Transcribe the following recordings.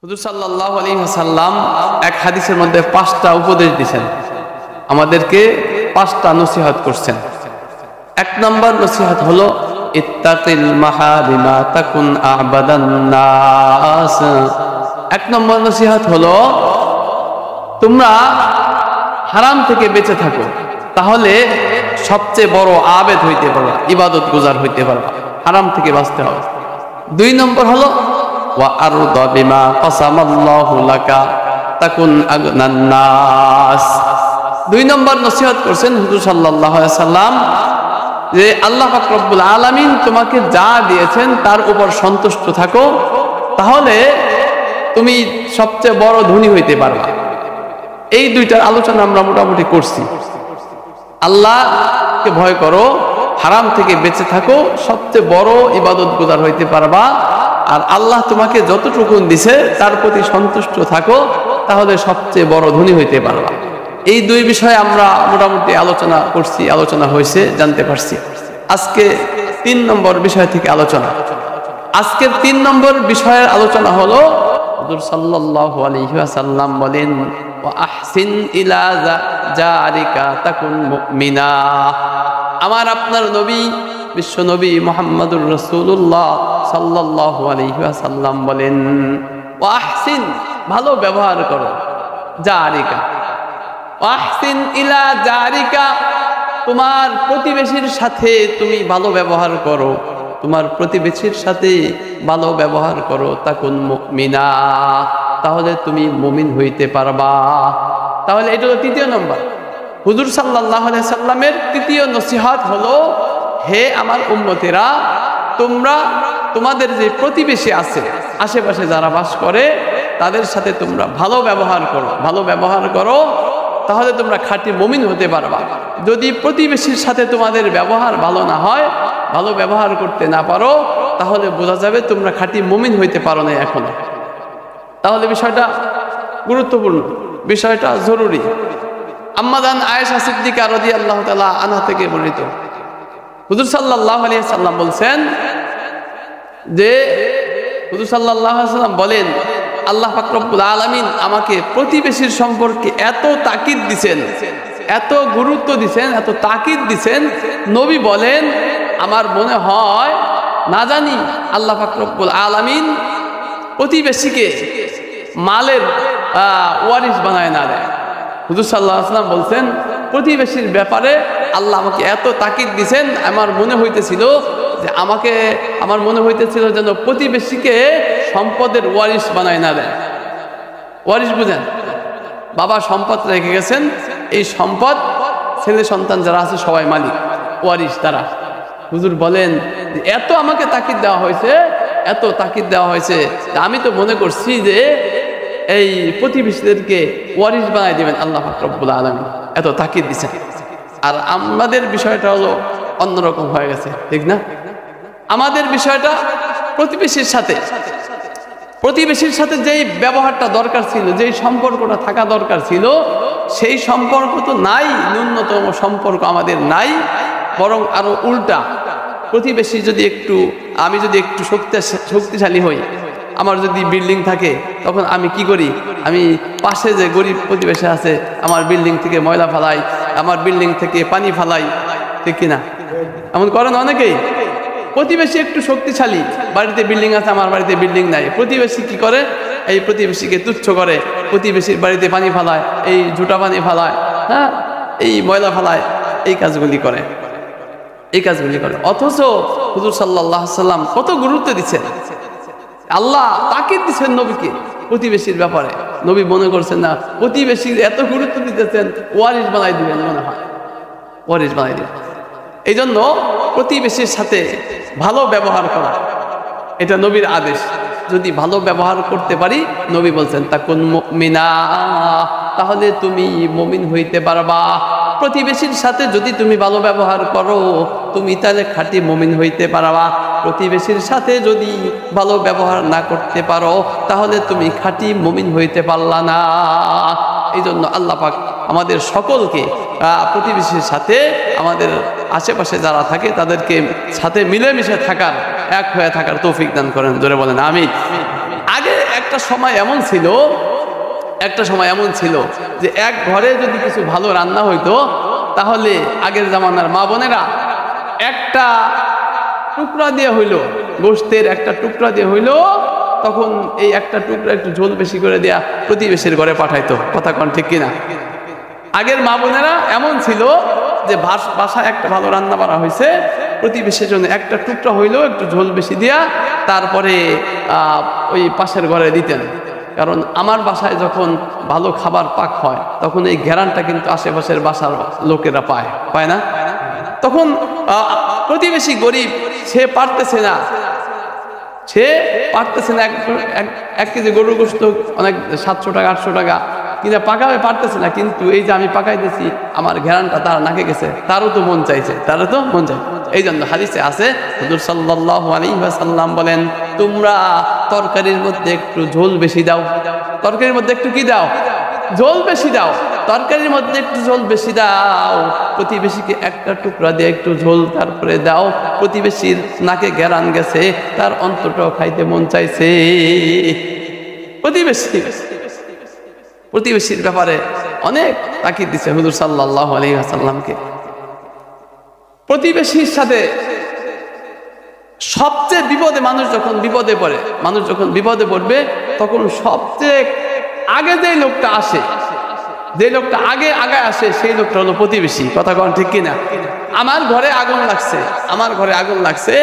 হুজুর সাল্লাল্লাহু আলাইহি ওয়াসাল্লাম এক হাদিসের মধ্যে 5টা উপদেশ দিয়েছেন, আমাদেরকে 5টা নসিহত করছেন। এক নম্বর নসিহত হলো ইত্তাকিল মাহারিমা তাকুন আ'বাদান নাস। এক নম্বর নসিহত হলো তোমরা হারাম থেকে বেঁচে থাকো, তাহলে সবচেয়ে বড় আবেদ হইতে পারবা, ইবাদত গুজার হইতে পারবা। হারাম থেকে বাঁচতে হবে। 2 নম্বর হলো ওয়া আরদা বিমা কাসামাল্লাহু লাকা তাকুন আগনান নাস। 2 নম্বর নসিহত করছেন হুজুর সাল্লাল্লাহু আলাইহি সাল্লাম যে আল্লাহ পাক রব্বুল আলামিন তোমাকে যা দিয়েছেন তার উপর সন্তুষ্ট থাকো, তাহলে তুমি সবচেয়ে বড় ধনী হইতে পারবা। এই 2টার আলোচনা আমরা মোটামুটি করছি। আল্লাহকে ভয় করো, হারাম থেকে বেঁচে থাকো, সবচেয়ে বড় ইবাদত গুজার হইতে পারবা। আর আল্লাহ তোমাকে যতটুকু দিছে তার প্রতি সন্তুষ্ট থাকো, তাহলে সবচেয়ে বড় ধনী হইতে পারবা। এই 2 বিষয়ে আমরা মোটামুটি আলোচনা করছি, আলোচনা হয়েছে, জানতে পারছি। আজকে 3 নম্বর বিষয় থেকে আলোচনা। আজকের 3 নম্বর বিষয়ের আলোচনা হলো হুজুর সাল্লাল্লাহু আলাইহি ওয়াসাল্লাম বলেন ওয়া আহসিন ইলা জারিকা তাকুন মুমিনা। আমার আপনার নবী বিশ্ব নবী মুহাম্মদুর রাসূলুল্লাহ সাল্লাল্লাহু আলাইহি ওয়াসাল্লাম বলেন ওয়া আহসিন, ভালো ব্যবহার করো, জারিকা ওয়া আহসিন ইলা জারিকা, তোমার প্রতিবেশীর সাথে তুমি ভালো ব্যবহার করো, তোমার প্রতিবেশীর সাথে ভালো ব্যবহার করো, তাকুন মুমিনা, তাহলে তুমি মুমিন হইতে পারবা। তাহলে এটা হলো 3 নম্বর। হুজুর সাল্লাল্লাহু আলাইহি সাল্লামের 3য় নসিহত হলো হে আমার উম্মতেরা, তোমরা তোমাদের যে প্রতিবেশী আছে, আশেপাশে যারা বাস করে, তাদের সাথে তোমরা ভালো ব্যবহার করো। ভালো ব্যবহার করো, তাহলে তোমরা খাঁটি মুমিন হতে পারবা। যদি প্রতিবেশীর সাথে তোমাদের ব্যবহার ভালো না হয়, ভালো ব্যবহার করতে না পারো, তাহলে বোঝা যাবে তোমরা খাঁটি মুমিন হইতে পারো না এখনো। তাহলে বিষয়টা গুরুত্বপূর্ণ, বিষয়টা জরুরি। আম্মা জান আয়েশা সিদ্দিকা রাদিয়াল্লাহু তাআলা আনহা থেকে বর্ণিত, হুজুর সাল্লাল্লাহু আলাইহি সাল্লাম বলছেন যে হুজুর সাল্লাল্লাহু আলাইহি সাল্লাম বলেন আল্লাহ পাক রব্বুল আলামিন আমাকে প্রতিবেশীর সম্পর্কে এত তাকিদ দিছেন, এত গুরুত্ব দিছেন, এত তাকিদ দিছেন, নবী বলেন আমার মনে হয় না জানি আল্লাহ পাক রব্বুল আলামিন প্রতিবেশীকে মালের ওয়ারিস বানায় না দেয়। হুজুর সাল্লাল্লাহু আলাইহি সাল্লাম বলছেন প্রতিবেশীর ব্যাপারে আল্লাহ আমাকে এত তাকিদ দিছেন, আমার মনে হইতেছিল যে আমার মনে হইতেছিল যেন প্রতিবেশীকে সম্পদের ওয়ারিস বানায় না দেয়। ওয়ারিস বুঝেন, বাবা সম্পদ রেখে গেছেন, এই সম্পদ ছেলে সন্তান যারা আছে সবাই মালিক, ওয়ারিস তারা। হুজুর বলেন এত আমাকে তাকিদ দেওয়া হয়েছে, এত তাকিদ দেওয়া হয়েছে, আমি তো মনে করছি যে এই প্রতিবেশীদেরকে ওয়ারিস বানায় দিবেন আল্লাহ পাক রব্বুল আলামিন, এত তাকিদ দিচ্ছেন। আর আমাদের বিষয়টা হলো অন্যরকম হয়ে গেছে, ঠিক না? আমাদের বিষয়টা প্রতিবেশীর সাথে যেই ব্যবহারটা দরকার ছিল, যেই সম্পর্কটা থাকা দরকার ছিল, সেই সম্পর্ক তো নাই, ন্যূনতম সম্পর্ক আমাদের নাই, বরং আরো উল্টা। প্রতিবেশী যদি আমি যদি একটু শক্তিশালী হই, আমার যদি বিল্ডিং থাকে, তখন আমি কি করি, আমি পাশে যে গরিব প্রতিবেশী আছে আমার বিল্ডিং থেকে ময়লা ফালাই, আমার বিল্ডিং থেকে পানি ফালাই, ঠিক কিনা? এমন করেন অনেকেই। প্রতিবেশী একটু শক্তিশালী, বাড়িতে বিল্ডিং আছে, আমার বাড়িতে বিল্ডিং নাই, প্রতিবেশী কি করে, এই প্রতিবেশীকে তুচ্ছ করে, প্রতিবেশীর বাড়িতে পানি ফালায়, এই ঝুটা পানি ফালায়, হ্যাঁ, এই ময়লা ফালায়, এই কাজগুলি করে। অথচ হুজুর সাল্লাল্লাহু আলাইহি সাল্লাম কত গুরুত্ব দিচ্ছেন, আল্লাহ তাকিদ দিচ্ছেন নবীকে প্রতিবেশীর ব্যাপারে। নবী মনে করছেন না প্রতিবেশীর এত গুরুত্ব দিতেছেন, ওয়ারিস বানাই দিবেন, মনে হয় ওয়ারিস বানাই দিবেন। এই জন্য প্রতিবেশীর সাথে ভালো ব্যবহার করা, এটা নবীর আদেশ। যদি ভালো ব্যবহার করতে পারি, নবী বলছেন তাকুন মুমিনা, তাহলে তুমি মুমিন হইতে পারবা। প্রতিবেশীর সাথে যদি তুমি ভালো ব্যবহার করো, তুমি তাহলে খাঁটি মুমিন হইতে পারবা। প্রতিবেশীর সাথে যদি ভালো ব্যবহার না করতে পারো, তাহলে তুমি খাঁটি মুমিন হইতে পারলা না। এই জন্য আল্লাহ পাক আমাদের সকলকে প্রতিবেশীর সাথে, আমাদের আশেপাশে যারা থাকে তাদেরকে সাথে মিলেমিশে থাকার, এক হয়ে থাকার তৌফিক দান করেন। জোরে বলেন আমিন। আগে একটা সময় এমন ছিল যে এক ঘরে যদি কিছু ভালো রান্না হইতো তাহলে আগের জামানার মা বোনেরা একটা টুকরা দিয়ে হইলো, গোশতের একটা টুকরা দিয়ে হইলো, তখন এই একটা টুকরা একটু ঝোল বেশি করে দেয়া প্রতিবেশীর ঘরে পাঠাইতো। কথা কন ঠিক কিনা? আগের মা বোনেরা এমন ছিল যে বাসায় একটা ভালো রান্না করা হয়েছে, প্রতিবেশীর জন্য একটা টুকরা হইলো একটু ঝোল বেশি দিয়া তারপরে ওই পাশের ঘরে দিতেন। কারণ আমার বাসায় যখন ভালো খাবার পাক হয় তখন এই ঘেরানটা কিন্তু আশেপাশের বাসার লোকেরা পায় না। তখন প্রতিবেশী গরিব, সে পারতেছে না এক কেজি গরুর গোশত অনেক 700 টাকা 800 টাকা কিনা পাকাবে পারতেছে না, কিন্তু এই যে আমি পাকাইতেছি আমার ঘেরানটা তার নাকে গেছে, তারও তো মন চাই। এই জন্য হাদিসে আছে হুজুর সাল্লাল্লাহু আলাইহি ওয়াসাল্লাম বলেন, তোমরা তরকারির মধ্যে একটু ঝোল বেশি দাও। তরকারির মধ্যে একটু কি দাও? ঝোল বেশি দাও। তরকারির মধ্যে একটু ঝোল বেশি দাও। প্রতিবেশীকে একটা টুকরা দিয়ে একটু ঝোল তারপরে দাও। প্রতিবেশীর নাকে ঘেরান গেছে, তার অন্তরটাও খাইতে মন চাইছে। প্রতিবেশীর ব্যাপারে অনেক তাকিদ দিচ্ছে হুজুর সাল্লাল্লাহু আলাইহি ওয়াসাল্লামকে। প্রতিবেশীর সাথে সবচেয়ে বিপদে মানুষ যখন বিপদে পড়বে তখন সবচেয়ে আগে যে লোকটা আসে সেই লোকটা হলো প্রতিবেশী। কথা কন ঠিক কিনা? আমার ঘরে আগুন লাগছে,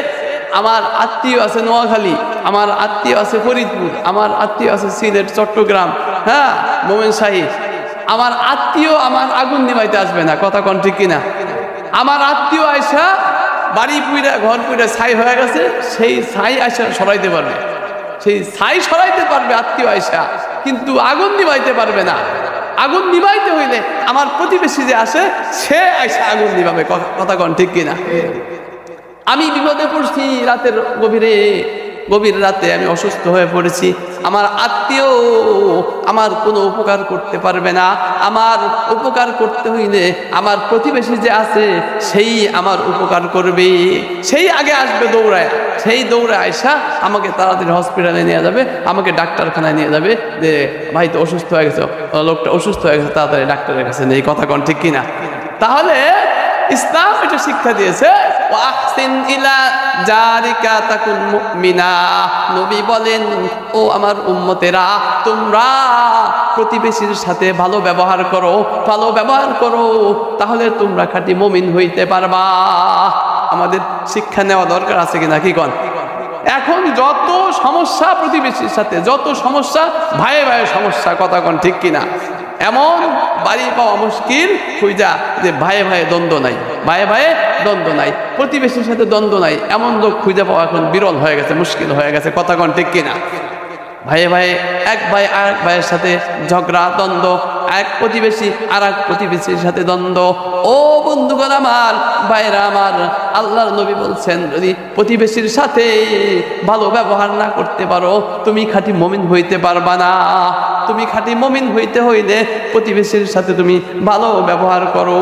আমার আত্মীয় আছে নোয়াখালী, আমার আত্মীয় আছে ফরিদপুর, আমার আত্মীয় আছে সিলেট, চট্টগ্রাম, হ্যাঁ মোমেন শাহী। আমার আত্মীয় আমার আগুন নিভাইতে আসবে না। কথা কন ঠিক কিনা? আমার আত্মীয় আয়সা বাড়ি পুইরা ঘর পুইরা ছাই হয়ে গেছে, সেই ছাই আয়সা সরাইতে পারবে আত্মীয় আয়সা, কিন্তু আগুন নিভাইতে পারবে না। আগুন নিভাইতে হইলে আমার প্রতিবেশী যে আসে সে আয়সা আগুন নিভাবে। কথা কন ঠিক কিনা? আমি বিপদে পড়ছি, গভীর রাতে আমি অসুস্থ হয়ে পড়েছি, আমার আত্মীয় আমার কোনো উপকার করতে পারবে না। আমার উপকার করতে হইলে আমার প্রতিবেশী যে আছে সেই আমার উপকার করবে, সেই আগে আসবে দৌড়ায় আয়সা আমাকে তাড়াতাড়ি হসপিটালে নিয়ে যাবে, আমাকে ডাক্তারখানায় নিয়ে যাবে, যে ভাই তো অসুস্থ হয়ে গেছে, লোকটা অসুস্থ হয়ে গেছে, তাড়াতাড়ি ডাক্তারের কাছে নেই। কথা কন ঠিক কিনা? তাহলে ইসলাম এটা শিক্ষা দিয়েছে, ওয়াহসিন ইলা জারিকা তাকুন মুমিনা। নবী বলেন, ও আমার উম্মতেরা, তোমরা প্রতিবেশীর সাথে ভালো ব্যবহার করো, তাহলে তোমরা খাঁটি মুমিন হইতে পারবা। আমাদের শিক্ষা নেওয়া দরকার আছে কিনা, কি কন? এখন যত সমস্যা প্রতিবেশীর সাথে, যত সমস্যা ভাইয়ে সমস্যা। কথা কন ঠিক কিনা? এমন বাড়ি পাওয়া মুশকিল খুঁজা যে ভাইয়ে দ্বন্দ্ব নাই, প্রতিবেশীর সাথে দ্বন্দ্ব নাই, এমন লোক খুঁজে পাওয়া এখন বিরল হয়ে গেছে, মুশকিল হয়ে গেছে। কথা কন ঠিক কিনা? এক ভাই আরেক ভাইয়ের সাথে ঝগড়া দ্বন্দ্ব, এক প্রতিবেশী আর এক প্রতিবেশীর সাথে দ্বন্দ্ব। ও বন্ধুগণ আমার, ভাইরা আমার, আল্লাহর নবী বলছেন, যদি প্রতিবেশীর সাথে ভালো ব্যবহার না করতে পারো তুমি খাঁটি মুমিন হইতে পারবা না। তুমি খাঁটি মুমিন হইতে হইলে প্রতিবেশীর সাথে তুমি ভালো ব্যবহার করো।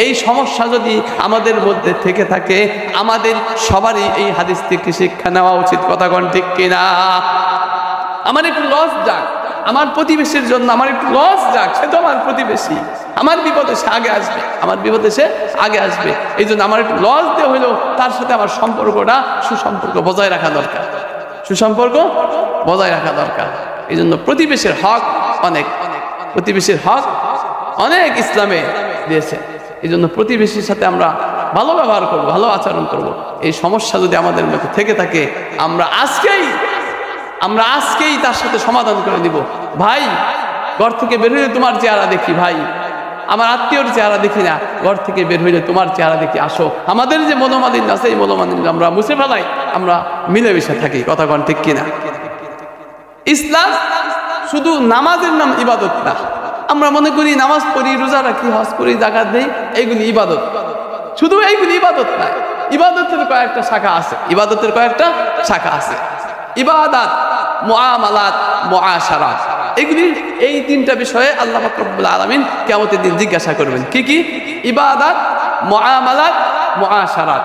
এই সমস্যা যদি আমাদের মধ্যে থেকে থাকে, আমাদের সবারই এই হাদিস থেকে শিক্ষা নেওয়া উচিত। কথা কন ঠিক কিনা? আমার একটু লস যাক, আমার প্রতিবেশীর জন্য আমার একটু লস যাক, সে তো আমার প্রতিবেশী, আমার বিপদে সে আগে আসবে, এই জন্য আমার একটু লস দিয়ে হইলেও তার সাথে আমার সুসম্পর্ক বজায় রাখা দরকার। এই জন্য প্রতিবেশীর হক অনেক ইসলামে দিয়েছে। এই জন্য প্রতিবেশীর সাথে আমরা ভালো ব্যবহার করবো, ভালো আচরণ করব। এই সমস্যা যদি আমাদের মধ্যে থেকে থাকে, আমরা আজকেই তার সাথে সমাধান করে দিব। ভাই, ঘর থেকে বের হইলে তোমার চেহারা দেখি, ভাই আমার আত্মীয়র চেহারা দেখি না, ঘর থেকে বের হইলে তোমার চেহারা দেখি, আসো। আমাদের যে মনোমালিন্য আছে এই মনোমালিন্য আমরা মুছে ফেলাই, আমরা মিলেমিশে থাকি। কথা কন ঠিক কিনা? ইসলাম শুধু নামাজের নাম ইবাদত না। আমরা মনে করি নামাজ পড়ি, রোজা রাখি, হজ করি, যাকাত দেই, এইগুলি ইবাদত। শুধু এইগুলি ইবাদত না, ইবাদতের কয়েকটা শাখা আছে। ইবাদাত, মুআমালাত, মুআশারাত, এই তিনটা বিষয়ে আল্লাহ পাক রব্বুল আলামিন কিয়ামতের দিন জিজ্ঞাসা করবেন। কি? ইবাদাত, মুআমালাত, মুআশারাত।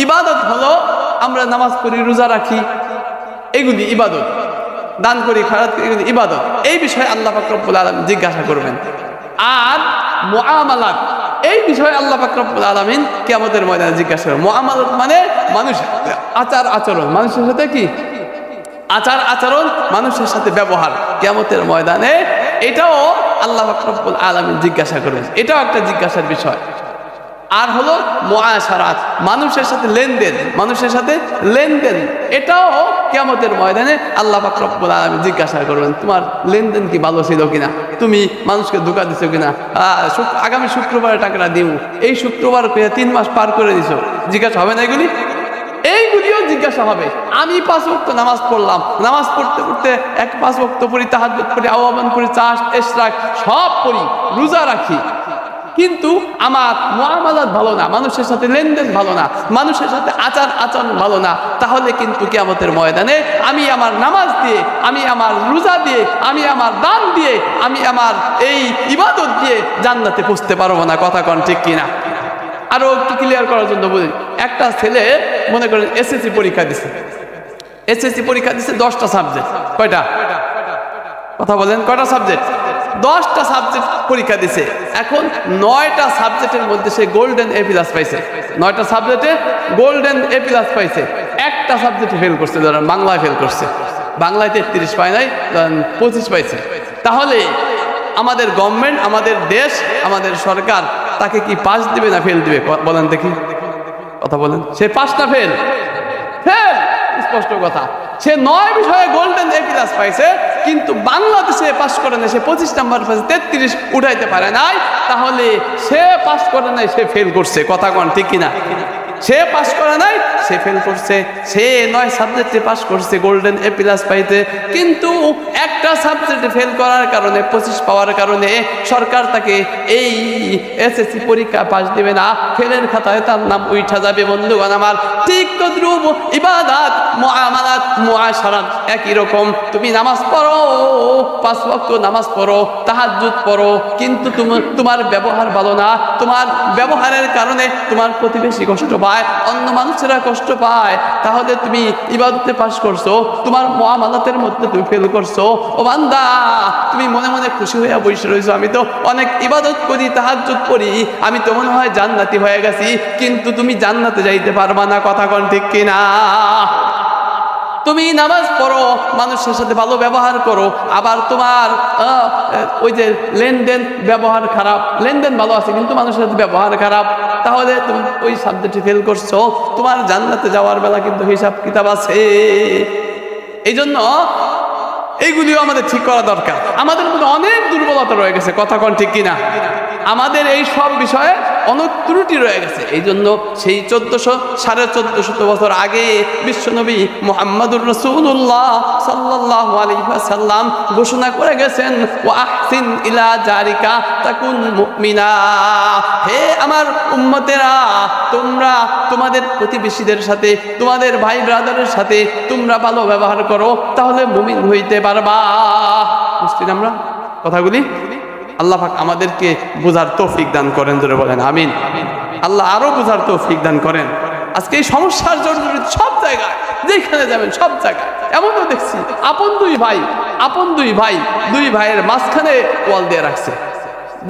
ইবাদত হলো আমরা নামাজ পড়ি, রোজা রাখি, এইগুলি ইবাদত, দান করি খয়রাত করি এগুলি ইবাদত, এই বিষয়ে আল্লাহ পাক রব্বুল আলামিন জিজ্ঞাসা করবেন। আর মুআমালাত, এই বিষয়ে আল্লাহ পাক রব্বুল আলামিন কিয়ামতের ময়দানে জিজ্ঞাসা করবেন। মুআমালাত মানে মানুষের আচার আচরণ, মানুষের সাথে কি আচার আচরণ, মানুষের সাথে ব্যবহার, কিয়ামতের ময়দানে এটাও আল্লাহ পাক রব্বুল আলামিন জিজ্ঞাসা করবেন। এটাও একটা জিজ্ঞাসার বিষয়। আর হলো মুআশারাত, মানুষের সাথে লেনদেন, মানুষের সাথে লেনদেন, এটাও কিয়ামতের ময়দানে আল্লাহ পাক রব্বুল আলামিন জিজ্ঞাসা করবেন, তোমার লেনদেন কি ভালো ছিল কিনা, তুমি মানুষকে ধোঁকা দিছো কিনা, আগামী শুক্রবারে টাকাটা দিব, এই শুক্রবার 3 মাস পার করে দিছো, জিজ্ঞাসা হবে না এগুলি? এইগুলিও জিজ্ঞাসা হবে। আমি 5 ওয়াক্ত নামাজ পড়লাম, নামাজ পড়তে পড়তে 5 ওয়াক্ত পড়ি, তাহাজ্জুদ পড়ি, আওয়াবান পড়ি, চাষ ইশরাক সব পড়ি, রোজা রাখি, কিন্তু আমার মুআমালাত ভালো না, মানুষের সাথে লেনদেন ভালো না, মানুষের সাথে আচার আচরণ ভালো না, তাহলে কিন্তু কিয়ামতের ময়দানে আমি আমার নামাজ দিয়ে, আমি আমার রোজা দিয়ে, আমি আমার দান দিয়ে, আমি আমার এই ইবাদত দিয়ে জান্নাতে পৌঁছতে পারবো না। কথা কোন ঠিক কিনা? আরো ক্লিয়ার করার জন্য বলি, একটা ছেলে মনে করেন এসএসসি পরীক্ষা দিছে, এসএসসি পরীক্ষা দিছে 10টা সাবজেক্ট, কয়টা? কথা বলেন, কয়টা সাবজেক্ট? 10টা সাবজেক্ট পরীক্ষা দিছে। এখন 9টা সাবজেক্টের মধ্যে সে গোল্ডেন এ প্লাস পাইছে, 9টা সাবজেক্টে গোল্ডেন এ প্লাস পাইছে, একটা সাবজেক্টে ফেল করছে, ধরেন বাংলায় ফেল করছে, বাংলায় 33 পায় নাই, 25 পাইছে। তাহলে আমাদের গভর্নমেন্ট, আমাদের দেশ, আমাদের সরকার তাকে কি পাস দিবে না ফেল দিবে? বলেন দেখি, কথা বলেন। সে পাস না ফেল? ফেল, স্পষ্ট কথা। সে 9 বিষয়ে গোল্ডেন এ প্লাস পাইছে, কিন্তু বাংলাদেশে পাস করে না, সে 25 নাম্বার পাইছে, 33 উঠাইতে পারে নাই, তাহলে সে পাস করে নাই, সে ফেল করছে। কথা কোন ঠিক কিনা? সে পাস করে নাই, সে ফেল করছে। সে 9 সাবজেক্টে পাস করছে, গোল্ডেন এ প্লাস পাইতে, কিন্তু একটা সাবজেক্টে ফেল করার কারণে, 25 পাওয়ার কারণে সরকার তাকে এই এসএসসি পরীক্ষা পাস দিবে না, ফেলের খাতায় তার নাম উঠা যাবে। বন্ধুগণ আমার, ঠিক তদ্রুপ ইবাদত, মুআমালাত, মুআশারাত একই রকম। তুমি নামাজ পড়ো, 5 ওয়াক্ত নামাজ পড়ো, তাহাজ্জুদ পড়ো, কিন্তু তোমার ব্যবহার ভালো না, তোমার ব্যবহারের কারণে তোমার প্রতিবেশী কষ্ট পায়, অন্য মানুষেরা কষ্ট পায়, তাহলে তুমি ইবাদতে পাস করছো, তোমার মুআমালাতের মধ্যে তুমি ফেল করছো। ও বান্দা, তুমি মনে মনে খুশি হয়ে বসে রয়েছো, আমি তো অনেক ইবাদত করি, তাহাজ্জুদ করি, আমি তো মনে হয় জান্নাতি হয়ে গেছি, কিন্তু তুমি জান্নাতে যাইতে পারবা না। কথা কোন ঠিক কিনা? তুমি নামাজ পড়ো, মানুষের সাথে ভালো ব্যবহার করো, আবার তোমার ওই যে লেনদেন ব্যবহার খারাপ, লেনদেন ভালো আছে কিন্তু মানুষের সাথে ব্যবহার খারাপ, তাহলে তুমি ওই সাবজেক্টে ফেল করছো, তোমার জান্নাতে যাওয়ার বেলা কিন্তু হিসাব কিতাব আছে। এই জন্য এইগুলিও আমাদের ঠিক করা দরকার। আমাদের মধ্যে অনেক দুর্বলতা রয়ে গেছে। কথা কোন ঠিক কিনা? আমাদের এই সব বিষয়ে অনেক ত্রুটি রয়ে গেছে। এই জন্য সেই 1400-1450 বছর আগে বিশ্বনবী মুহাম্মদুর রাসূলুল্লাহ সাল্লাল্লাহু আলাইহি ওয়াসাল্লাম ঘোষণা করে গেছেন, ওয়া আহসিন ইলা জারিকা তাকুন মুমিনা। হে আমার উম্মতেরা, তোমরা তোমাদের প্রতিবেশীদের সাথে, তোমাদের ভাই ব্রাদারের সাথে তোমরা ভালো ব্যবহার করো, তাহলে মুমিন হইতে পারবা। বুঝছি আমরা কথাগুলি? আল্লাহ পাক আমাদেরকে বোঝার তৌফিক দান করেন, জোরে বলেন আমিন। আল্লাহ আরো বোঝার তৌফিক দান করেন। আজকে এই সমস্যার জন্য সব জায়গায়, যেখানে যাবেন সব জায়গায় এমনও দেখছি, আপন দুই ভাইয়ের মাঝখানে ওয়াল দিয়ে রাখছে,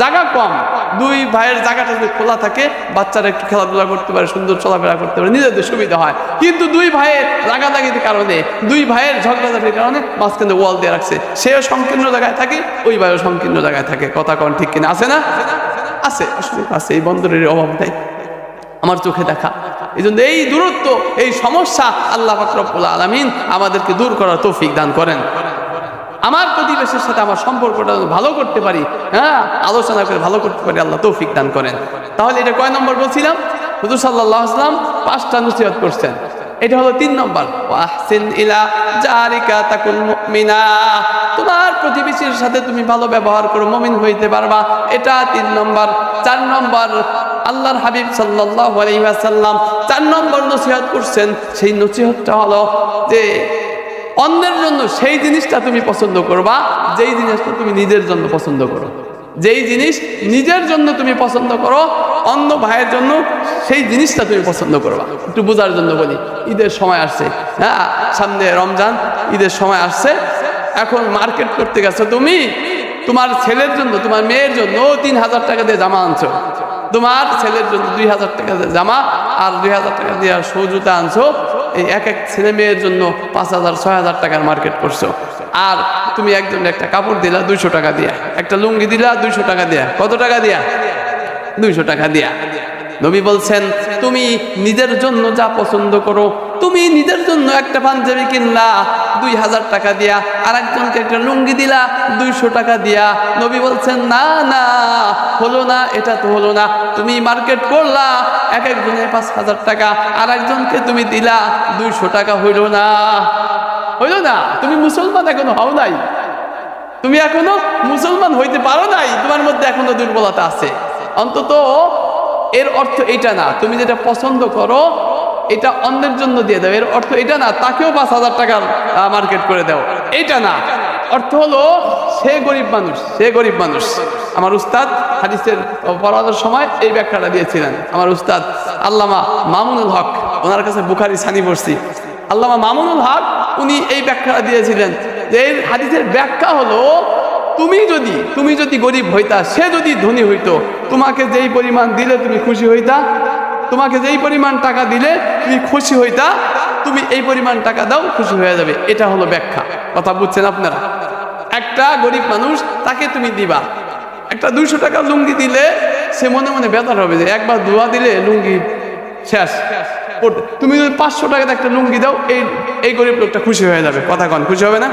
জায়গা কম, 2 ভাইয়ের জায়গাটা যদি খোলা থাকে, বাচ্চারা একটু খেলাধুলা করতে পারে, সুন্দর চলাফেরা করতে পারে, নিজেদের সুবিধা হয়। কিন্তু 2 ভাইয়ের লাগালাগির কারণে, 2 ভাইয়ের ঝগড়াঝাটির কারণে মাঝখানে ওয়াল দিয়ে রাখছে। সেও সংকীর্ণ জায়গায় থাকে, ওই ভাইও সংকীর্ণ জায়গায় থাকে। কথা কোন ঠিক কিনা? আছে না? আছে, আসলে আছে। এই বন্দরের অভাব নেই, আমার চোখে দেখা। এই জন্য এই দূরত্ব, এই সমস্যা আল্লাহ পাক রব্বুল আলামিন আমাদেরকে দূর করার তৌফিক দান করেন। আমার প্রতিবেশীর সাথে আমার সম্পর্কটা ভালো করতে পারি, হ্যাঁ, আলোচনা করে ভালো করতে পারি, আল্লাহ তৌফিক দান করেন। তাহলে এটা কয় নম্বর বলছিলাম? হুজুর সাল্লাল্লাহু আলাইহি ওয়াসাল্লাম 5টা নসিহত করছেন, এটা হলো 3 নম্বর। ওয়াহসিন ইলা জারিকা তাকুন মুমিনা, তোমার প্রতিবেশীর সাথে তুমি ভালো ব্যবহার করো, মুমিন হইতে পারবা, এটা 3 নম্বর। 4 নম্বর, আল্লাহর হাবিব সাল্লাল্লাহু আলাইহি ওয়াসাল্লাম 4 নম্বর নসিহত করছেন। সেই নসিহতটা হলো যে অন্যের জন্য সেই জিনিসটা তুমি পছন্দ করবা যেই জিনিসটা তুমি নিজের জন্য পছন্দ করো। যেই জিনিস নিজের জন্য তুমি পছন্দ করো, অন্য ভাইয়ের জন্য সেই জিনিসটা তুমি পছন্দ করবা। একটু বোঝার জন্য বলি, ঈদের সময় আসছে, হ্যাঁ সামনে রমজান, ঈদের সময় আসছে, এখন মার্কেট করতে গেছো তুমি, তোমার ছেলের জন্য তোমার মেয়ের জন্য 3000 টাকা দিয়ে জামা আনছো, তোমার ছেলের জন্য 2000 টাকা দিয়ে জামা আর 2000 টাকা দিয়ে শু জুতা আনছো, এই এক এক ছেলে মেয়ের জন্য 5000-6000 টাকার মার্কেট করছো। আর তুমি একজন একটা কাপড় দিলা 200 টাকা দিয়া, একটা লুঙ্গি দিলা 200 টাকা দিয়া, কত টাকা দিয়া? 200 টাকা দিয়া। নবী বলছেন তুমি নিজের জন্য যা পছন্দ করো, তুমি নিজের জন্য একটা পাঞ্জাবি কিনলা 2000 টাকা দিয়া, আর একজনকে একটা লুঙ্গি দিলা 200 টাকা দিয়া। নবী বলছেন না না, হলো না, এটা তো হলো না। তুমি মার্কেট করলা, এক একজনে 5000 টাকা, আর একজনকে তুমি দিলা 200 টাকা, হইল না? হইল না? তুমি মুসলমান এখনো হও নাই, তুমি এখনো মুসলমান হইতে পারো নাই, তোমার মধ্যে এখনো দুর্বলতা আছে। অন্তত এর অর্থ এটা না তুমি যেটা পছন্দ করো এটা অন্যের জন্য দিয়ে দাও, এর অর্থ এটা না তাকেও 5000 টাকার মার্কেট করে দাও, এটা না। অর্থ হলো সে গরিব মানুষ, সে গরিব মানুষ। আমার উস্তাদ হাদিসের পড়ানোর সময় এই ব্যাখ্যাটা দিয়েছিলেন, আমার উস্তাদ আল্লামা মামুনুল হক, ওনার কাছে বুখারী সানি পড়ছি, আল্লামা মামুনুল হক উনি এই ব্যাখ্যাটা দিয়েছিলেন যে এই হাদিসের ব্যাখ্যা হলো তুমি যদি গরিব হইতা, সে যদি ধনী হইতো, তোমাকে যেই পরিমাণ দিলে তুমি খুশি হইতা, তোমাকে যেই পরিমাণ টাকা দিলে তুমি খুশি হইতা, তুমি এই পরিমাণ টাকা দাও, খুশি হয়ে যাবে। এটা হলো ব্যাখ্যা। কথা বুঝছেন আপনারা? একটা গরিব মানুষ তাকে তুমি দিবা, একটা 200 টাকা লুঙ্গি দিলে সে মনে মনে বেতার হবে যে একবার দোয়া দিলে লুঙ্গি শেষ। তুমি যদি 500 টাকাতে একটা লুঙ্গি দাও, এই গরিব লোকটা খুশি হয়ে যাবে। কথা কন, খুশি হবে না?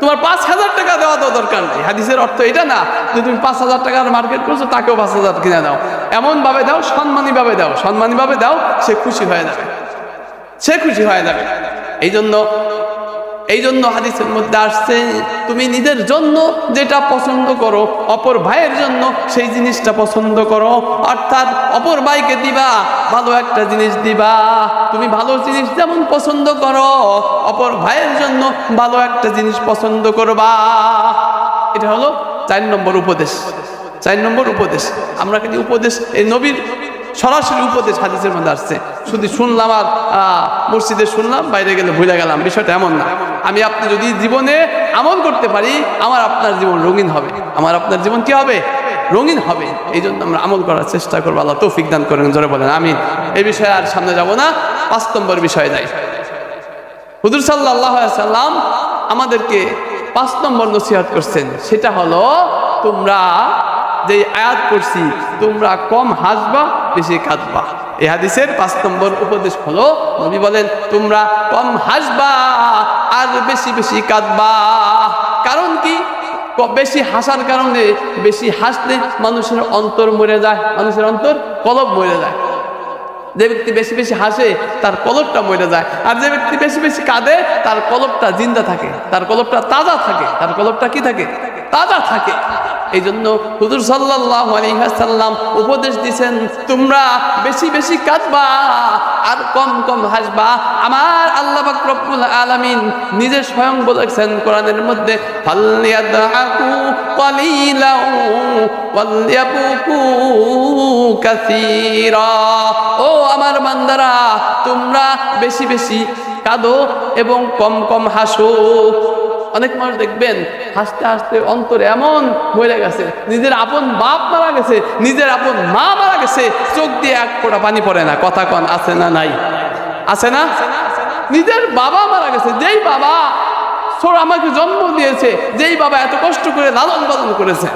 তোমার 5000 টাকা দেওয়া তো দরকার নেই। হাদিসের অর্থ এটা না যে তুমি 5000 টাকার মার্কেট করছো, তাকেও 5000 কিনে দাও। এমন ভাবে দাও, সম্মানী ভাবে দাও, সম্মানী ভাবে দাও, সে খুশি হয়ে যাবে, সে খুশি হয়ে যাবে। এই জন্য হাদিসের মধ্যে আসছে তুমি নিজের জন্য যেটা পছন্দ করো, অপর ভাইয়ের জন্য সেই জিনিসটা পছন্দ করো। অর্থাৎ অপর ভাইকে দিবা, ভালো একটা জিনিস দিবা। তুমি ভালো জিনিস যেমন পছন্দ করো, অপর ভাইয়ের জন্য ভালো একটা জিনিস পছন্দ করবা। এটা হলো 4 নম্বর উপদেশ। 4 নম্বর উপদেশ। আমরা কিন্তু উপদেশ, এই নবীর সরাসরি উপদেশ হাদিসের মধ্যে আসছে। শুধু শুনলাম আর মসজিদে শুনলাম, বাইরে গেলে ভুলে গেলাম, বিষয়টা এমন না। আমি আপনি যদি জীবনে আমল করতে পারি, আমার আপনার জীবন রঙিন হবে, আমার আপনার জীবন কি হবে? রঙিন হবে। এই জন্য আমরা আমল করার চেষ্টা করবো। আল্লাহ তৌফিক দান করেন, জোরে বলেন আমিন। এই বিষয়ে আর সামনে যাব না, 5 নম্বর বিষয়ে যাই। হুজুর সাল্লাল্লাহু আলাইহি সাল্লাম আমাদেরকে 5 নম্বর নসিহত করছেন, সেটা হলো তোমরা যে আয়াত পড়ছি, তোমরা কম হাসবা, বেশি কাঁদবা। এই হাদিসের 5 নম্বর উপদেশ হলো, নবী বলেন তোমরা কম হাসবা আর বেশি বেশি কাঁদবা। কারণ কি? বেশি হাসার কারণে, বেশি হাসলে মানুষের অন্তর মরে যায়, মানুষের অন্তর কলব মরে যায়। যে ব্যক্তি বেশি বেশি হাসে তার কলবটা মরে যায়, আর যে ব্যক্তি বেশি বেশি কাঁদে তার কলবটা জিন্দা থাকে, তার কলবটা তাজা থাকে, তার কলবটা কি থাকে? তাজা থাকে। এই জন্য হুজুর সাল্লাল্লাহু আলাইহি ওয়াসাল্লাম উপদেশ দিয়েছেন তোমরা বেশি বেশি কাঁদবা আর কম কম হাসবা। আমার আল্লাহ পাক রব্বুল আলামিন নিজে স্বয়ং বলেছেন কোরআনের মধ্যে, ফালইয়াদহাকু কালিলাউ ওয়ালইয়াবকু কাসীরা। ও আমার বান্দারা, তোমরা বেশি বেশি কাঁদো এবং কম কম হাসো। অনেক মানুষ দেখবেন হাসতে হাসতে অন্তরে এমন মরে গেছে, নিজের আপন বাপ মারা গেছে, নিজের আপন মা মারা গেছে, চোখ দিয়ে এক ফোঁটা পানি পড়ে না। কথা কন, আছে না নাই? আছে না? নিজের বাবা মারা গেছে, যেই বাবা আমাকে জন্ম দিয়েছে, যেই বাবা এত কষ্ট করে লালন পালন করেছে,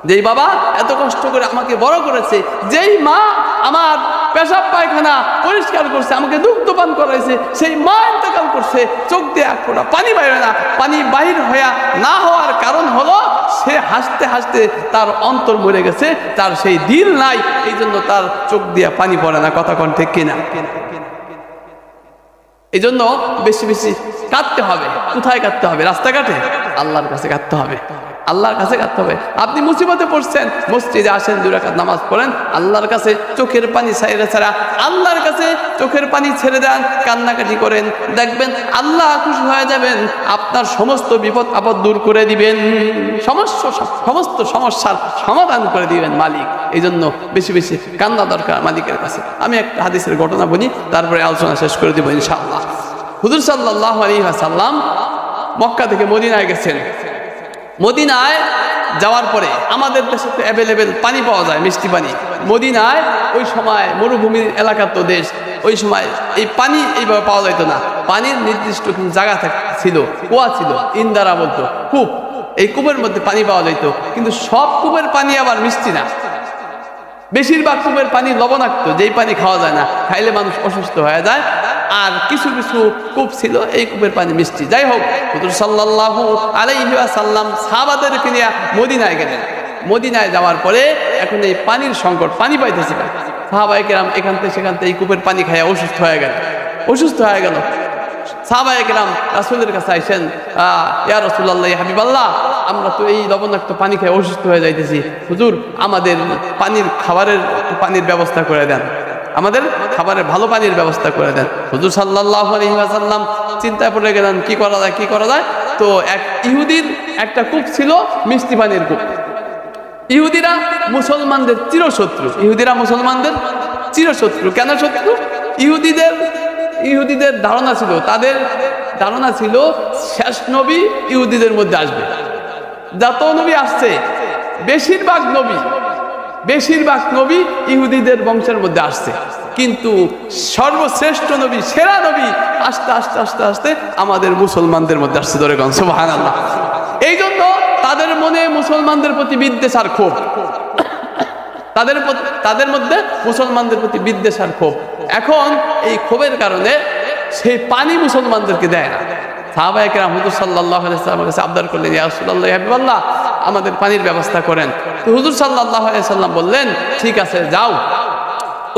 যেই বাবা এত কষ্ট করে আমাকে বড় করেছে, যেই মা আমার পেশাব পায়খানা পরিষ্কার করছে, আমাকে দুগ্ধ পান করাইছে, সেই মা ইন্তেকাল করছে, চোখ দিয়ে এক ফোঁটা পানি বাইরে না। পানি বাহির হইয়া না হওয়ার কারণ হলো সে হাসতে হাসতে তার অন্তর মরে গেছে, তার সেই দিল নাই, এই জন্য তার চোখ দিয়ে পানি পড়ে না। কথা কোন ঠিক কিনা? এই জন্য বেশি বেশি কাঁদতে হবে। কোথায় কাঁদতে হবে? রাস্তাঘাটে? আল্লাহর কাছে কাঁদতে হবে। আল্লাহর কাছে কাঁদতে হবে। আপনি মুসিবতে পড়ছেন, মসজিদে আসেন, 2 রাকাত নামাজ পড়েন, আল্লাহর কাছে চোখের পানি ছাড়া আল্লাহর কাছে চোখের পানি ছেড়ে দেন, কান্নাকাটি করেন, দেখবেন আল্লাহ খুশি হয়ে যাবেন, আপনার সমস্ত বিপদ আপদ দূর করে দিবেন, সমস্ত সমস্যার সমাধান করে দিবেন মালিক। এই জন্য বেশি বেশি কান্না দরকার মালিকের কাছে। আমি একটা হাদিসের ঘটনা বলি, তারপরে আলোচনা শেষ করে দিব ইনশাআল্লাহ। হুজুর সাল্লাল্লাহু আলাইহি ওয়াসাল্লাম মক্কা থেকে মদিনায় গেছেন। মদিনায় যাওয়ার পরে আমাদের দেশে তো অ্যাভেলেবেল পানি পাওয়া যায়, মিষ্টি পানি। মদিনায় ওই সময় মরুভূমির এলাকার তো দেশ, ওই সময় এই পানি এইভাবে পাওয়া যেত না। পানির নির্দিষ্ট কিছু জায়গা ছিল, কুয়া ছিল, ইন্দারা বলতো, কূপ। এই কূপের মধ্যে পানি পাওয়া যেত, কিন্তু সব কূপের পানি আবার মিষ্টি না। বেশিরভাগ কূপের পানি লবণাক্ত, যেই পানি খাওয়া যায় না, খাইলে মানুষ অসুস্থ হয়ে যায়। আর কিছু কিছু কূপ ছিল, এই কূপের পানি মিষ্টি। যাই হোক, হুজুর সাল্লাল্লাহু আলাইহি ওয়াসাল্লাম সাহাবাদেরকে নিয়ে মদিনায় গেলেন। মদিনায় যাওয়ার পরে এখন এই পানির সংকট, পানি পাইতেছে না। সাহাবায়ে কেরাম এখান থেকে সেখান থেকে এই কূপের পানি খাইয়া অসুস্থ হয়ে গেল। সাহাবায়ে কেরাম রাসূলের কাছে আইসেন, ইয়া রাসূলুল্লাহ, ইয়া হাবিবাল্লাহ, আমরা তো এই লবণাক্ত পানি খেয়ে অসুস্থ হয়ে যাইতেছি, হুজুর আমাদের পানির ব্যবস্থা করে দেন, আমাদের খাবারের ভালো পানির ব্যবস্থা করে দেন। হুজুর সাল্লাল্লাহু আলাইহি ওয়াসাল্লাম চিন্তায় পড়ে গেলেন, কি করা যায়। তো এক ইহুদির একটা কূপ ছিল, মিষ্টি পানির কূপ। ইহুদিরা মুসলমানদের চিরশত্রু। কেন শত্রু? ইহুদিদের ধারণা ছিল, তাদের ধারণা ছিল শেষ নবী ইহুদিদের মধ্যে আসবে। যত নবী আসছে বেশিরভাগ নবী ইহুদিদের বংশের মধ্যে আসছে, কিন্তু সর্বশ্রেষ্ঠ নবী, সেরা নবী আস্তে আস্তে আস্তে আস্তে আমাদের মুসলমানদের মধ্যে আসছে। ধরে গণ সুবহানাল্লাহ। এই জন্য তাদের মনে মুসলমানদের প্রতি বিদ্বেষ আর ক্ষোভ, তাদের মধ্যে মুসলমানদের প্রতি বিদ্বেষ আর ক্ষোভ। এখন এই ক্ষোভের কারণে সেই পানি মুসলমানদেরকে দেয় না। সাহাবায়ে কেরাম হুজুর সাল্লাল্লাহু আলাইহি ওয়াসাল্লামের কাছে আবদার করলেন, ইয়া রাসূলুল্লাহ, ইয়া হাবিবাল্লাহ, আমাদের পানির ব্যবস্থা করেন। তো হুজুর সাল্লাল্লাহু আলাইহি ওয়াসাল্লাম বললেন, ঠিক আছে, যাও,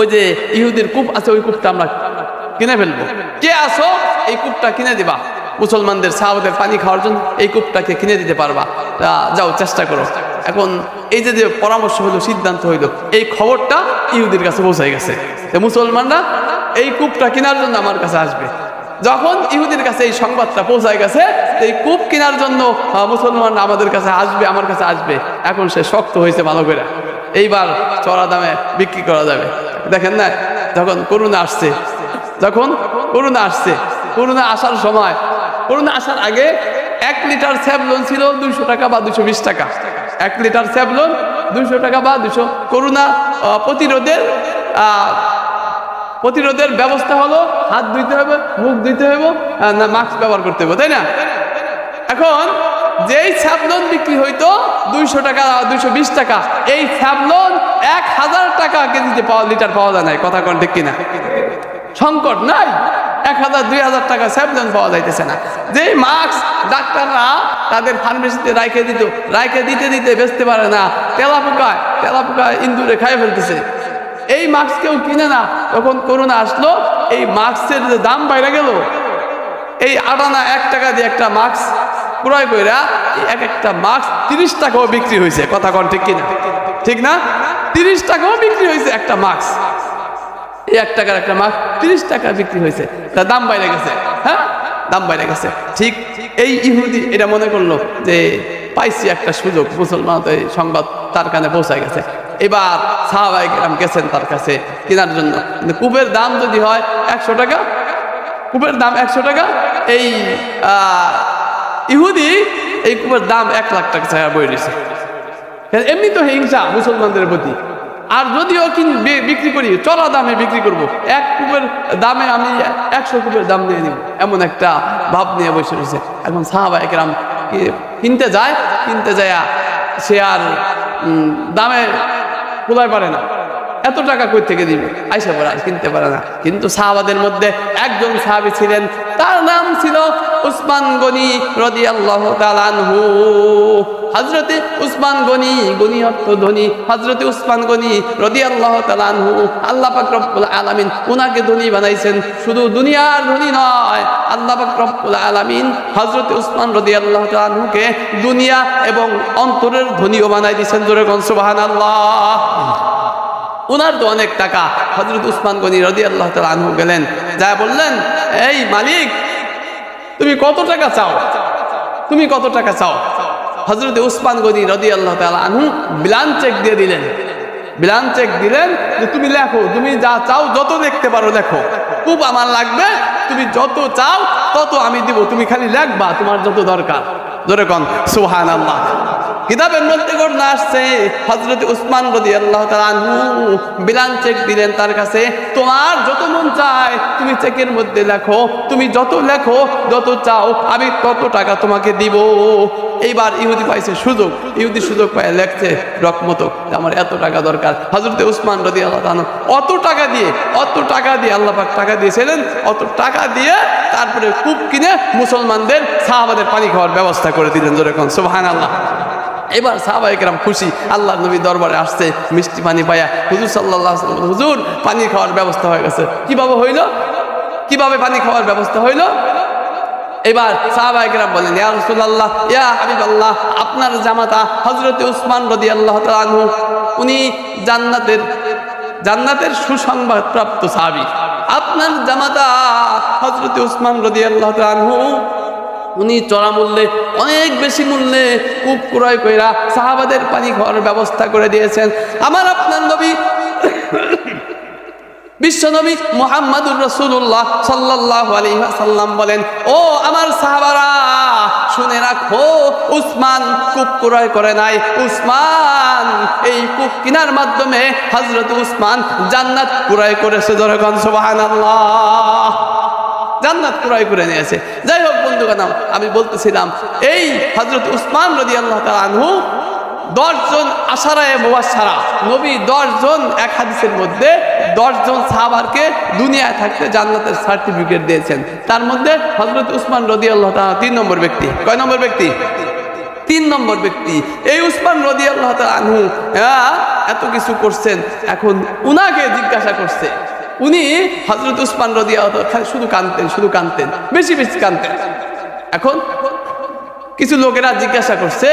ওই যে ইহুদির কূপ আছে, ওই কূপটা আমরা কিনে ফেলবো। কে আসো, এই কূপটা কিনে দিবা, মুসলমানদের সাহাবাদের পানি খাওয়ার জন্য এই কূপটাকে কিনে দিতে পারবা, যাও চেষ্টা করো। এখন এই যে পরামর্শ হইলো, সিদ্ধান্ত হইলো, এই খবরটা ইহুদির কাছে পৌঁছাই গেছে, মুসলমানরা এই কূপটা কেনার জন্য আমার কাছে আসবে। যখন ইহুদির কাছে এই সংবাদটা পৌঁছায় গেছে, এই কূপ কেনার জন্য মুসলমানরা আমাদের কাছে আসবে, আমার কাছে আসবে, এখন সে শক্ত হয়েছে ভালো করে, এইবার চড়া দামে বিক্রি করা যাবে। দেখেন না, যখন করোনা আসার সময়, করোনা আসার আগে 1 লিটার স্যাভলন ছিল 200 টাকা বা 220 টাকা। 1 লিটার স্যাভলন 200 টাকা বা 200। করোনা প্রতিরোধের ব্যবস্থা হলো হাত ধুইতে হবে, মুখ ধুইতে হবে, না মাস্ক ব্যবহার করতে হবে, তাই না? এখন যেই স্যাভলন বিক্রি হইতো 200 টাকা 220 টাকা, এই স্যাভলন 1000 টাকা কেজিতে লিটার পাওয়া যায় না। কথা কোন ঠিক কিনা? সংকট নাই, 1000-2000 টাকা স্যাভলন পাওয়া যাইতেছে না। যেই মাস্ক ডাক্তাররা তাদের ফার্মেসিতে রাইখে দিতে বেচতে পারে না, তেলাপোকা ইন্দুরে খাই ফেলতেছে, এই মাস্ক কেউ কিনে না। তখন করোনা আসলো, এই মাস্কের যে দাম বাইরে গেল, এই 8 আনা 1 টাকা দিয়ে একটা মাস্ক ক্রয় কইরা একটা মাস্ক 30 টাকাও বিক্রি হয়েছে। কথা কোন ঠিক কিনা? ঠিক না? 30 টাকাও বিক্রি হয়েছে একটা মাস্ক। এই 1 টাকার একটা মাস্ক 30 টাকা বিক্রি হয়েছে, তার দাম বাইরে গেছে। হ্যাঁ, দাম বাইরে গেছে। ঠিক এই ইহুদি এটা মনে করলো যে পাইছি একটা সুযোগ, মুসলমান এই সংবাদ তার কানে পৌঁছায় গেছে। এবার সাহাবায়ে কেরাম গেছেন তার কাছে কেনার জন্য। কূপের দাম যদি হয় 100 টাকা, কূপের দাম 100 টাকা, এই ইহুদি এই কূপের দাম 1 লাখ টাকা ছাড়া বই দিয়েছে। এমনি তো হিংসা মুসলমানদের প্রতি। আর যদিও বিক্রি করি, চড়া দামে বিক্রি করব, 1 কূপের দামে আমি 100 কূপের দাম নিয়ে নিব, এমন একটা ভাব নিয়ে বসে রয়েছে। এখন সাহাবায়ে কেরাম কিনতে যায় সে আর দামে কুলায় পারে না, এত টাকা কই থেকে দিবে, আইসা পড়ে কিনতে পারে না। কিন্তু সাহাবাদের মধ্যে একজন সাহাবী ছিলেন, তার নাম ছিল উসমান গনি রাদিয়াল্লাহু তাআলা আনহু। হযরতে উসমান গনি, গনি অর্থ ধনী, হযরতে উসমান গনি রাদিয়াল্লাহু তাআলা আনহু, আল্লাহ পাক রব্বুল আলামিন উনাকে ধনী বানাইছেন। শুধু দুনিয়ার ধনী নয়, আল্লাহ পাক রব্বুল আলামিন হযরতে উসমান রাদিয়াল্লাহু তাআলা আনহুকে দুনিয়া এবং অন্তরের ধনীও বানাই দিয়েছেন। জোরে কোন সুবহানাল্লাহ। উনার তো অনেক টাকা। হযরত উসমান গনি রাদিয়াল্লাহু তাআলা আনহু গেলেন, যা বললেন, এই মালিক, তুমি কত টাকা চাও, তুমি কত টাকা চাও? হযরত উসমান গনি রাদিয়াল্লাহু তাআলা আনহু ব্ল্যাঙ্ক চেক দিয়ে দিলেন। ব্ল্যাঙ্ক চেক দিলেন যে তুমি লেখো, তুমি যা চাও যত লিখতে পারো লেখো, খুব আমার লাগবে, তুমি যত চাও তত আমি দিব, তুমি খালি লেখবা তোমার যত দরকার। জোরে কোন সুবহানাল্লাহ। কিতাবের মধ্যে ঘটনা আসছে, হযরত উসমান রাদিয়াল্লাহু তাআলা আনহু ব্ল্যাঙ্ক চেক দিলেন তার কাছে, তোমার যত মন চায় তুমি চেকের মধ্যে লেখো, তুমি যত লেখো যত চাও আমি তত টাকা তোমাকে দিব। এইবার ইহুদি পাইছে সুযোগ, ইহুদি সুযোগ পায় লেখছে রকমতো, আমার এত টাকা দরকার। হযরত উসমান রাদিয়াল্লাহু তাআলা অত টাকা দিয়ে আল্লাহ পাক টাকা দিয়েছিলেন, অত টাকা দিয়ে তারপরে কূপ কিনে মুসলমানদের সাহাবাদের পানি খাওয়ার ব্যবস্থা করে দিলেন। জোরে কোন সুবহানাল্লাহ। এবার সাহাবায়ে কেরাম খুশি, আল্লাহ নবী দরবারে আসছে, মিষ্টি পানি পায়া হুজুর সাল্লাল্লাহু আলাইহি ওয়াসাল্লাম, হুজুর পানি খাওয়ার ব্যবস্থা হয়ে গেছে। কিভাবে হইল? কিভাবে পানি খাওয়ার ব্যবস্থা হইল? এবার সাহাবায়ে কেরাম বলেন, ইয়া রাসূলুল্লাহ, ইয়া হাবিবাল্লাহ, আপনার জামাতা হযরত উসমান রাদিয়াল্লাহু তাআলা আনহু উনি জান্নাতের সুসংবাদ প্রাপ্ত সাহাবী। আপনার জামাতা হযরত উসমান রাদিয়াল্লাহু তাআলা আনহু উনি চড়া মূল্যে, অনেক বেশি মূল্যে কূপ ক্রয় কইরা সাহাবাদের পানি খাওয়ার ব্যবস্থা করে দিয়েছেন। আমার আপনার নবী বিশ্বনবী মুহাম্মদুর রাসূলুল্লাহ সাল্লাল্লাহু আলাইহি ওয়াসাল্লাম বলেন, ও আমার সাহাবারা শুনে রাখো, উসমান কূপ ক্রয় করে নাই, উসমান এই কূপ কেনার মাধ্যমে হযরত উসমান জান্নাত ক্রয় করেছে। জোরে কোন সুবহানাল্লাহ। জান্নাত ক্রয় করে নিয়েছে। যাই হোক বন্ধুগণ, আমি বলতেছিলাম এই হযরত উসমান রাদিয়াল্লাহু তাআলা আনহু 10 জন আশারায়ে মুবাশশারা, নবী 10 জন, এক হাদিসের মধ্যে 10 জন সাহাবাকে দুনিয়ায় থাকতে জান্নাতের সার্টিফিকেট দিয়েছেন। তার মধ্যে হযরত উসমান রাদিয়াল্লাহু তাআলা 3 নম্বর ব্যক্তি। কয় নম্বর ব্যক্তি? 3 নম্বর ব্যক্তি। এই উসমান রাদিয়াল্লাহু তাআলা আনহু এত কিছু করছেন, এখন উনাকে জিজ্ঞাসা করছে, উনি হযরত উসমান রাদিয়াল্লাহু তাআলা শুধু কাঁদতেন, বেশি বেশি কাঁদতেন। এখন কিছু লোকেরা জিজ্ঞাসা করছে,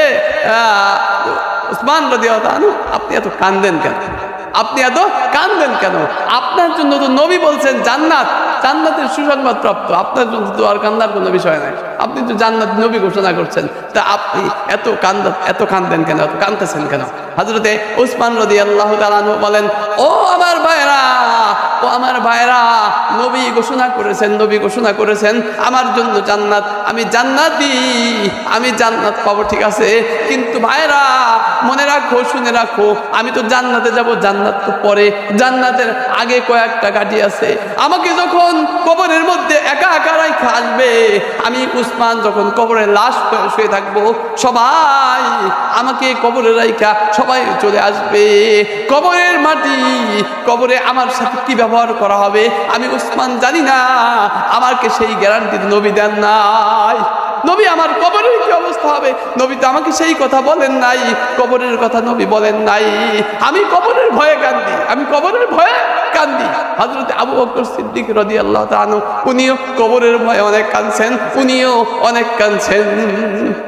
উসমান রাদিয়াল্লাহু তাআলা আনহু, আপনি এত কাঁদেন কেন? আপনি এত কাঁদেন কেন? আপনার জন্য তো নবী বলছেন জান্নাতের সুসংবাদ প্রাপ্ত, আপনার জন্য তো আর কান্দার কোনো বিষয় নাই, আপনি তো জান্নাত নবী ঘোষণা করছেন, তা আপনি এত কাঁদেন কেন, এত কাঁদতেছেন কেন? হযরতে উসমান রাদিয়াল্লাহু তাআলা আনহু বলেন, ও আমার ভাইরা, নবী ঘোষণা করেছেন আমার জন্য জান্নাত, আমি জান্নাতি, আমি জান্নাত পাবো, ঠিক আছে, কিন্তু ভাইরা মনে রাখো, শুনে রাখো, আমি তো জান্নাতে যাব, জান্নাত তো পরে, জান্নাতের আগে কয়েকটা গাড়ি আছে। আমাকে যখন কবরের মধ্যে একা রাইখা আসবে, আমি উসমান যখন কবরে লাশ শুয়ে থাকবো, সবাই আমাকে কবরে রাইখা সবাই চলে আসবে। কবরের মাটি, কবরে আমার সাথে কি ব্যবহার করা হবে আমি উসমান জানি না, আমাকে সেই গ্যারান্টি নবী দেন নাই। নবী আমার কবরের কি অবস্থা হবে, নবী তো আমাকে সেই কথা বলেন নাই, কবরের কথা নবী বলেন নাই। আমি কবরের ভয়ে কান্দি। হযরত আবু বকর সিদ্দিক রাদিয়াল্লাহু তাআলা আনহু উনিও কবরের ভয়ে অনেক কাঁদছেন।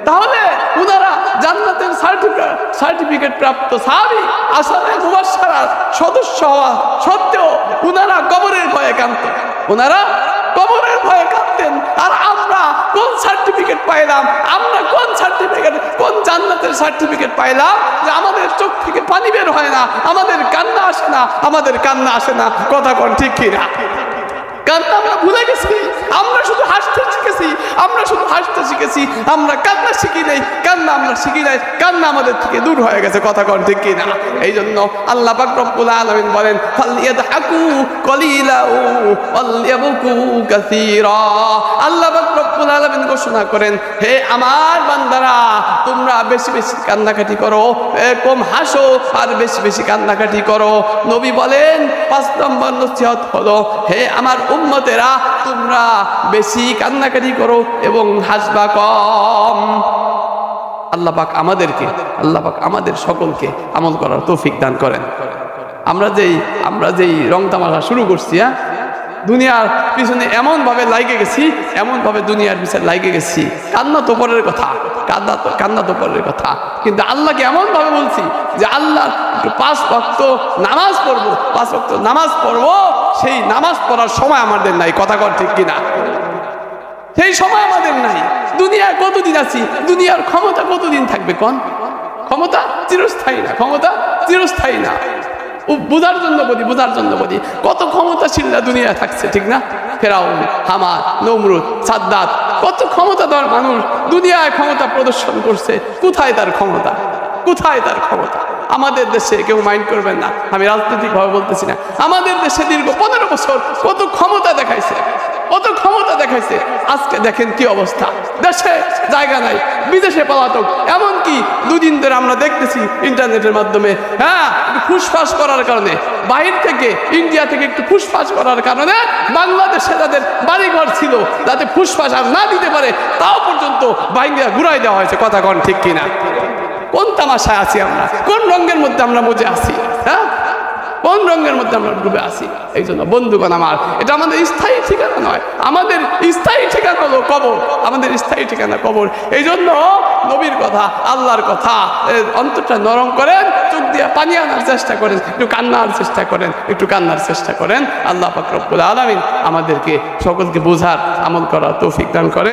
তাহলে উনারা জান্নাতের সার্টিফিকেট প্রাপ্ত সাহাবী, আশারায়ে মুবাশশারার সদস্য হওয়া সত্ত্বেও উনারা কবরের ভয়ে কাঁদতেন। আর আমরা কোন সার্টিফিকেট পাইলাম? কোন জান্নাতের সার্টিফিকেট পাইলাম যে আমাদের চোখ থেকে পানি বের হয় না, আমাদের কান্না আসে না? কথা কোন ঠিক কিনা? কান্না আমরা ভুলে গেছি, আমরা শুধু হাসতে শিখেছি, আমরা কান্না শিখি নাই, কান্না আমাদের থেকে দূর হয়ে গেছে। কথা কোন ঠিক কিনা? এই জন্য আল্লাহ পাক রব্বুল আলামিন বলেন, ফালইয়াদহাকু কলিলা ওয়ালইয়াবকু কাসীরা। আল্লাহ পাক রব্বুল আলামিন ঘোষণা করেন, হে আমার বান্দারা, তোমরা বেশি বেশি কান্নাকাটি করো, কম হাসো আর বেশি বেশি কান্নাকাটি করো। নবী বলেন 5 নম্বর নসিহত হলো, হে আমার উম্মতেরা, তোমরা বেশি কান্নাকাটি করো এবং হাসবা কম। আল্লাহ পাক আমাদের সকলকে আমল করার তৌফিক দান করেন। আমরা যেই রং তামাশা শুরু করছি, দুনিয়ার পিছনে এমনভাবে লাগে গেছি, এমনভাবে দুনিয়ার পিছনে লাগে গেছি, কান্না তো পরের কথা, কিন্তু আল্লাহকে এমনভাবে বলছি যে আল্লাহ একটু 5 ওয়াক্ত নামাজ পড়বো, 5 ওয়াক্ত নামাজ পড়বো, সেই নামাজ পড়ার সময় আমাদের নাই। কথা কর ঠিক কিনা? সেই সময় আমাদের নাই। দুনিয়ায় কতদিন আছি? দুনিয়ার ক্ষমতা কতদিন থাকবে? ক্ষমতা চিরস্থায়ী না। বুঝার জন্য বলি, কত ক্ষমতাশীলরা দুনিয়া থাকছে, ঠিক না? ফেরাউন, হামান, নমরুদ, সাদ্দাত, কত ক্ষমতাধর মানুষ দুনিয়ায় ক্ষমতা প্রদর্শন করছে। কোথায় তার ক্ষমতা? আমাদের দেশে কেউ মাইন্ড করবেন না, আমি রাজনৈতিকভাবে বলতেছি না, আমাদের দেশে দীর্ঘ 15 বছর কত ক্ষমতা দেখাইছে। দেখাইছে। আজকে দেখেন কি অবস্থা, দেশে জায়গা নাই, বিদেশে পলাতক। এমনকি দুদিন ধরে আমরা দেখতেছি ইন্টারনেটের মাধ্যমে, ফুসফাস করার কারণে, বাহির থেকে ইন্ডিয়া থেকে একটু ফুসফাস করার কারণে বাংলাদেশে যাদের বাড়িঘর ছিল, যাতে ফুসফাস আর না দিতে পারে, তাও পর্যন্ত বাইরে ঘুরাই দেওয়া হয়েছে। কথা কন ঠিক কিনা? কোন তামাশায় আছি আমরা? কোন রঙের মধ্যে আমরা মজে আছি? কোন রঙের মধ্যে আমরা ডুবে আছি? এই জন্য বন্ধুগণ আমার, এটা আমাদের স্থায়ী ঠিকানা নয়। আমাদের স্থায়ী ঠিকানা হলো কবর। এই জন্য নবীর কথা, আল্লাহর কথা, অন্তরটা নরম করেন, চোখ দিয়ে পানি আনার চেষ্টা করেন, একটু কান্নার চেষ্টা করেন। আল্লাহ পাক রব্বুল আলামিন আমাদেরকে সকলকে বোঝার, আমল করার তৌফিক দান করেন।